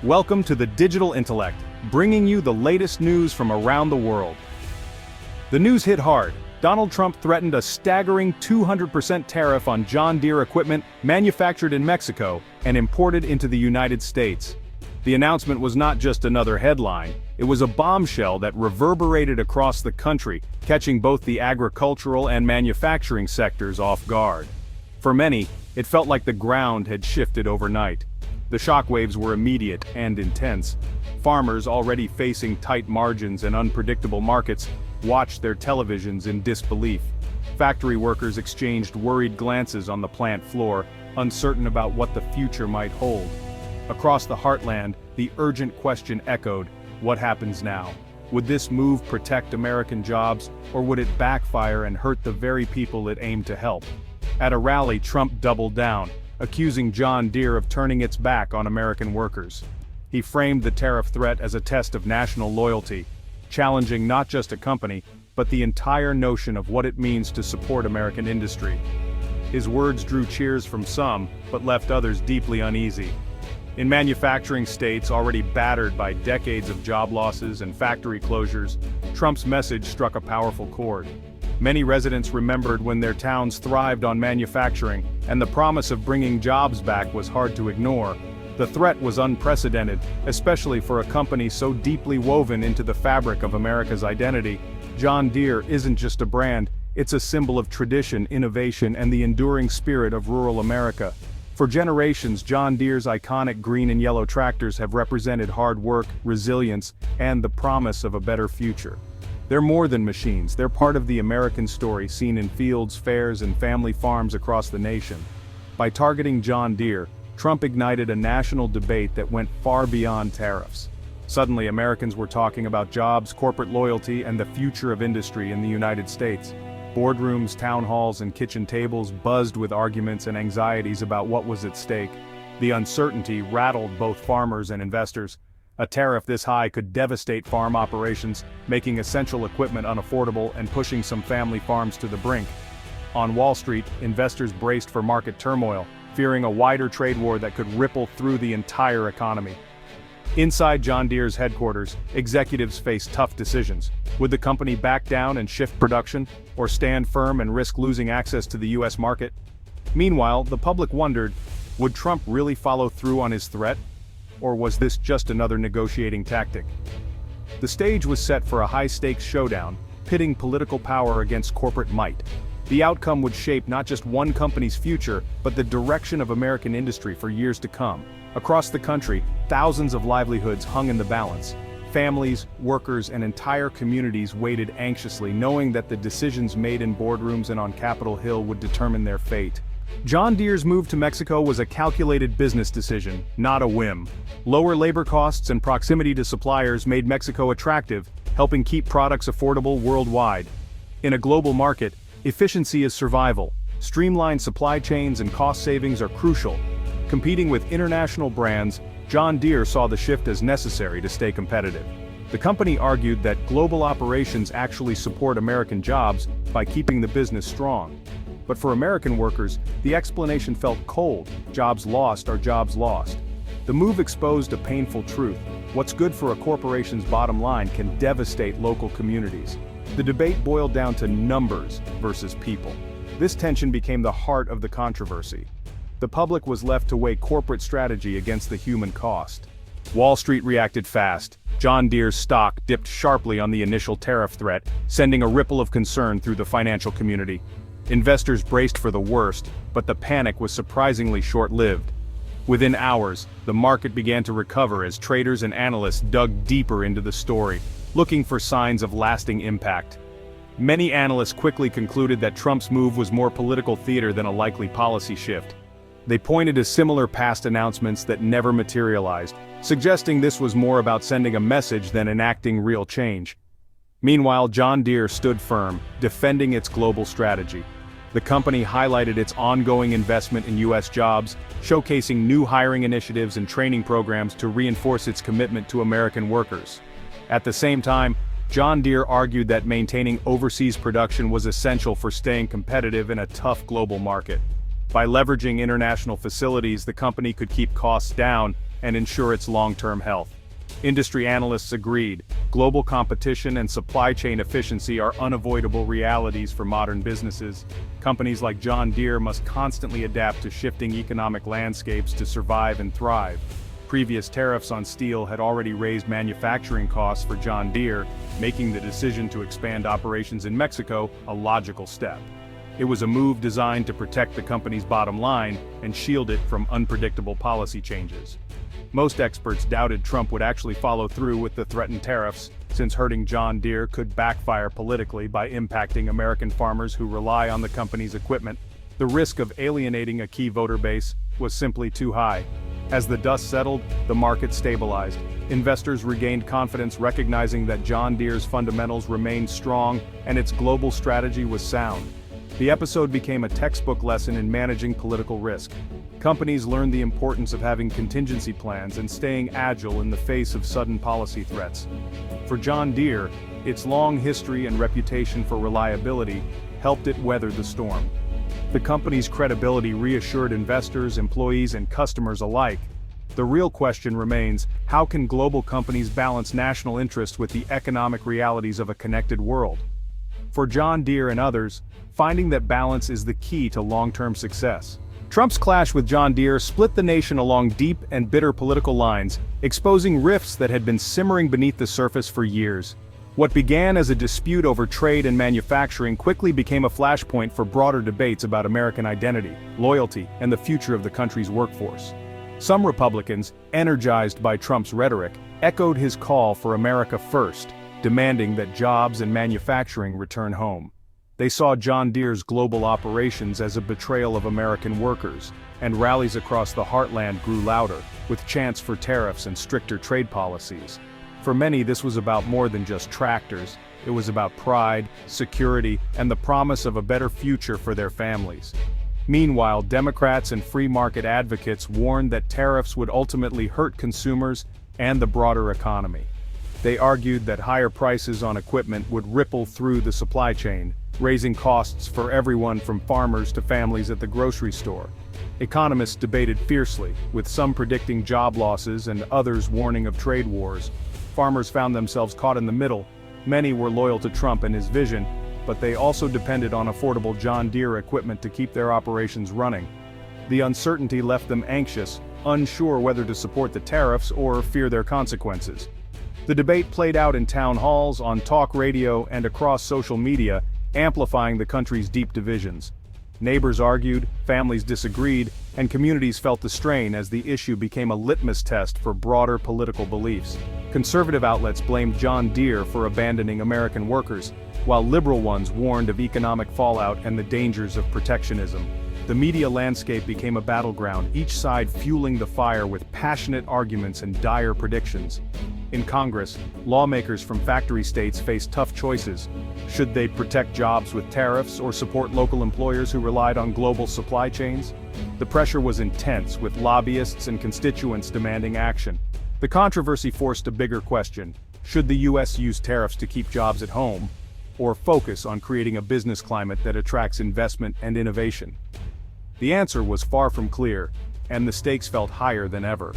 Welcome to the Digital Intellect, bringing you the latest news from around the world. The news hit hard. Donald Trump threatened a staggering 200% tariff on John Deere equipment manufactured in Mexico and imported into the United States. The announcement was not just another headline, it was a bombshell that reverberated across the country, catching both the agricultural and manufacturing sectors off guard. For many, it felt like the ground had shifted overnight. The shockwaves were immediate and intense. Farmers, already facing tight margins and unpredictable markets, watched their televisions in disbelief. Factory workers exchanged worried glances on the plant floor, uncertain about what the future might hold. Across the heartland, the urgent question echoed, what happens now? Would this move protect American jobs, or would it backfire and hurt the very people it aimed to help? At a rally, Trump doubled down, accusing John Deere of turning its back on American workers. He framed the tariff threat as a test of national loyalty, challenging not just a company, but the entire notion of what it means to support American industry. His words drew cheers from some, but left others deeply uneasy. In manufacturing states already battered by decades of job losses and factory closures, Trump's message struck a powerful chord. Many residents remembered when their towns thrived on manufacturing, and the promise of bringing jobs back was hard to ignore. The threat was unprecedented, especially for a company so deeply woven into the fabric of America's identity. John Deere isn't just a brand, it's a symbol of tradition, innovation, and the enduring spirit of rural America. For generations, John Deere's iconic green and yellow tractors have represented hard work, resilience, and the promise of a better future. They're more than machines, they're part of the American story seen in fields, fairs, and family farms across the nation. By targeting John Deere, Trump ignited a national debate that went far beyond tariffs. Suddenly, Americans were talking about jobs, corporate loyalty, and the future of industry in the United States. Boardrooms, town halls, and kitchen tables buzzed with arguments and anxieties about what was at stake. The uncertainty rattled both farmers and investors. A tariff this high could devastate farm operations, making essential equipment unaffordable and pushing some family farms to the brink. On Wall Street, investors braced for market turmoil, fearing a wider trade war that could ripple through the entire economy. Inside John Deere's headquarters, executives faced tough decisions. Would the company back down and shift production, or stand firm and risk losing access to the U.S. market? Meanwhile, the public wondered, would Trump really follow through on his threat? Or was this just another negotiating tactic? The stage was set for a high-stakes showdown, pitting political power against corporate might. The outcome would shape not just one company's future, but the direction of American industry for years to come. Across the country, thousands of livelihoods hung in the balance. Families, workers, and entire communities waited anxiously, knowing that the decisions made in boardrooms and on Capitol Hill would determine their fate. John Deere's move to Mexico was a calculated business decision, not a whim. Lower labor costs and proximity to suppliers made Mexico attractive, helping keep products affordable worldwide. In a global market, efficiency is survival. Streamlined supply chains and cost savings are crucial. Competing with international brands, John Deere saw the shift as necessary to stay competitive. The company argued that global operations actually support American jobs by keeping the business strong. But for American workers, the explanation felt cold. Jobs lost are jobs lost. The move exposed a painful truth. What's good for a corporation's bottom line can devastate local communities. The debate boiled down to numbers versus people. This tension became the heart of the controversy. The public was left to weigh corporate strategy against the human cost. Wall Street reacted fast. John Deere's stock dipped sharply on the initial tariff threat, sending a ripple of concern through the financial community. Investors braced for the worst, but the panic was surprisingly short-lived. Within hours, the market began to recover as traders and analysts dug deeper into the story, looking for signs of lasting impact. Many analysts quickly concluded that Trump's move was more political theater than a likely policy shift. They pointed to similar past announcements that never materialized, suggesting this was more about sending a message than enacting real change. Meanwhile, John Deere stood firm, defending its global strategy. The company highlighted its ongoing investment in U.S. jobs, showcasing new hiring initiatives and training programs to reinforce its commitment to American workers. At the same time, John Deere argued that maintaining overseas production was essential for staying competitive in a tough global market. By leveraging international facilities, the company could keep costs down, and ensure its long-term health. Industry analysts agreed, global competition and supply chain efficiency are unavoidable realities for modern businesses. Companies like John Deere must constantly adapt to shifting economic landscapes to survive and thrive. Previous tariffs on steel had already raised manufacturing costs for John Deere, making the decision to expand operations in Mexico a logical step. It was a move designed to protect the company's bottom line and shield it from unpredictable policy changes. Most experts doubted Trump would actually follow through with the threatened tariffs, since hurting John Deere could backfire politically by impacting American farmers who rely on the company's equipment. The risk of alienating a key voter base was simply too high. As the dust settled, the market stabilized. Investors regained confidence, recognizing that John Deere's fundamentals remained strong and its global strategy was sound. The episode became a textbook lesson in managing political risk. Companies learned the importance of having contingency plans and staying agile in the face of sudden policy threats. For John Deere, its long history and reputation for reliability helped it weather the storm. The company's credibility reassured investors, employees, and customers alike. The real question remains, how can global companies balance national interests with the economic realities of a connected world? For John Deere and others, finding that balance is the key to long-term success. Trump's clash with John Deere split the nation along deep and bitter political lines, exposing rifts that had been simmering beneath the surface for years. What began as a dispute over trade and manufacturing quickly became a flashpoint for broader debates about American identity, loyalty, and the future of the country's workforce. Some Republicans, energized by Trump's rhetoric, echoed his call for America first, demanding that jobs and manufacturing return home. They saw John Deere's global operations as a betrayal of American workers, and rallies across the heartland grew louder, with chants for tariffs and stricter trade policies. For many, this was about more than just tractors. It was about pride, security, and the promise of a better future for their families. Meanwhile, Democrats and free market advocates warned that tariffs would ultimately hurt consumers and the broader economy. They argued that higher prices on equipment would ripple through the supply chain, raising costs for everyone from farmers to families at the grocery store. Economists debated fiercely, with some predicting job losses and others warning of trade wars. Farmers found themselves caught in the middle. Many were loyal to Trump and his vision, but they also depended on affordable John Deere equipment to keep their operations running. The uncertainty left them anxious, unsure whether to support the tariffs or fear their consequences. The debate played out in town halls, on talk radio, and across social media, amplifying the country's deep divisions. Neighbors argued, families disagreed, and communities felt the strain as the issue became a litmus test for broader political beliefs. Conservative outlets blamed John Deere for abandoning American workers, while liberal ones warned of economic fallout and the dangers of protectionism. The media landscape became a battleground, each side fueling the fire with passionate arguments and dire predictions. In Congress, lawmakers from factory states faced tough choices. Should they protect jobs with tariffs or support local employers who relied on global supply chains? The pressure was intense, with lobbyists and constituents demanding action. The controversy forced a bigger question: should the U.S. use tariffs to keep jobs at home, or focus on creating a business climate that attracts investment and innovation? The answer was far from clear, and the stakes felt higher than ever.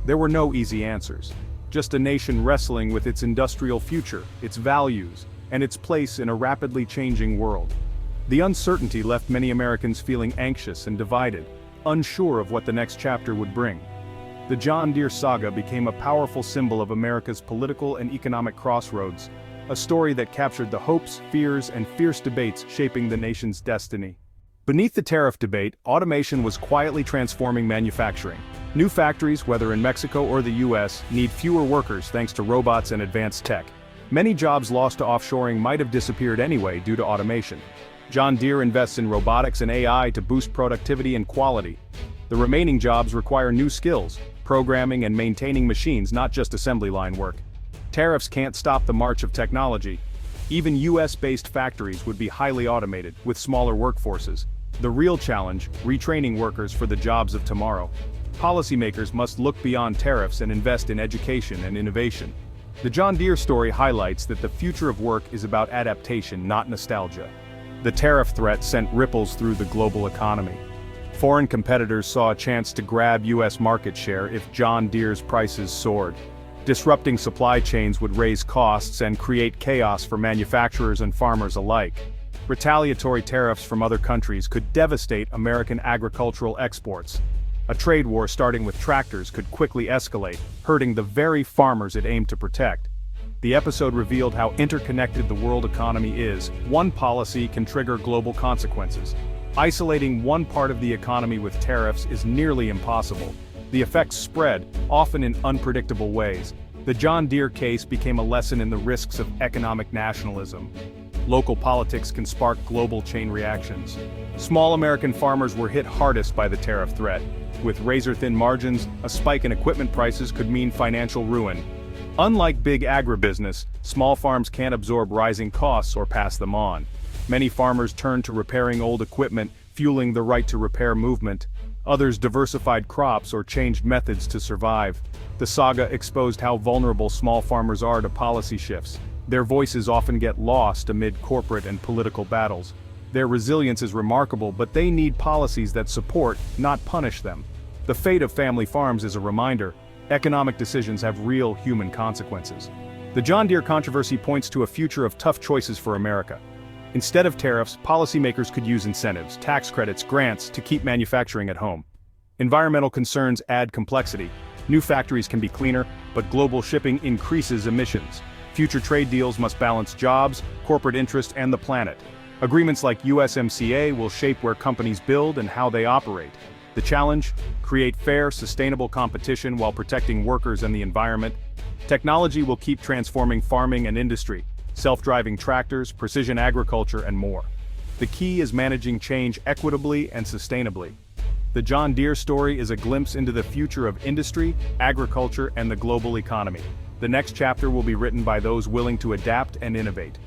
There were no easy answers, just a nation wrestling with its industrial future, its values, and its place in a rapidly changing world. The uncertainty left many Americans feeling anxious and divided, unsure of what the next chapter would bring. The John Deere saga became a powerful symbol of America's political and economic crossroads, a story that captured the hopes, fears, and fierce debates shaping the nation's destiny. Beneath the tariff debate, automation was quietly transforming manufacturing. New factories, whether in Mexico or the U.S., need fewer workers thanks to robots and advanced tech. Many jobs lost to offshoring might have disappeared anyway due to automation. John Deere invests in robotics and AI to boost productivity and quality. The remaining jobs require new skills, programming and maintaining machines, not just assembly line work. Tariffs can't stop the march of technology. Even US-based factories would be highly automated, with smaller workforces. The real challenge: retraining workers for the jobs of tomorrow. Policymakers must look beyond tariffs and invest in education and innovation. The John Deere story highlights that the future of work is about adaptation, not nostalgia. The tariff threat sent ripples through the global economy. Foreign competitors saw a chance to grab U.S. market share if John Deere's prices soared. Disrupting supply chains would raise costs and create chaos for manufacturers and farmers alike. Retaliatory tariffs from other countries could devastate American agricultural exports. A trade war starting with tractors could quickly escalate, hurting the very farmers it aimed to protect. The episode revealed how interconnected the world economy is. One policy can trigger global consequences. Isolating one part of the economy with tariffs is nearly impossible. The effects spread, often in unpredictable ways. The John Deere case became a lesson in the risks of economic nationalism. Local politics can spark global chain reactions. Small American farmers were hit hardest by the tariff threat. With razor-thin margins, a spike in equipment prices could mean financial ruin. Unlike big agribusiness, small farms can't absorb rising costs or pass them on. Many farmers turned to repairing old equipment, fueling the right to repair movement. Others diversified crops or changed methods to survive. The saga exposed how vulnerable small farmers are to policy shifts. Their voices often get lost amid corporate and political battles. Their resilience is remarkable, but they need policies that support, not punish them. The fate of family farms is a reminder. Economic decisions have real human consequences. The John Deere controversy points to a future of tough choices for America. Instead of tariffs, policymakers could use incentives, tax credits, grants to keep manufacturing at home. Environmental concerns add complexity. New factories can be cleaner, but global shipping increases emissions. Future trade deals must balance jobs, corporate interest, and the planet. Agreements like USMCA will shape where companies build and how they operate. The challenge? Create fair, sustainable competition while protecting workers and the environment. Technology will keep transforming farming and industry. Self-driving tractors, precision agriculture, and more. The key is managing change equitably and sustainably. The John Deere story is a glimpse into the future of industry, agriculture, and the global economy. The next chapter will be written by those willing to adapt and innovate.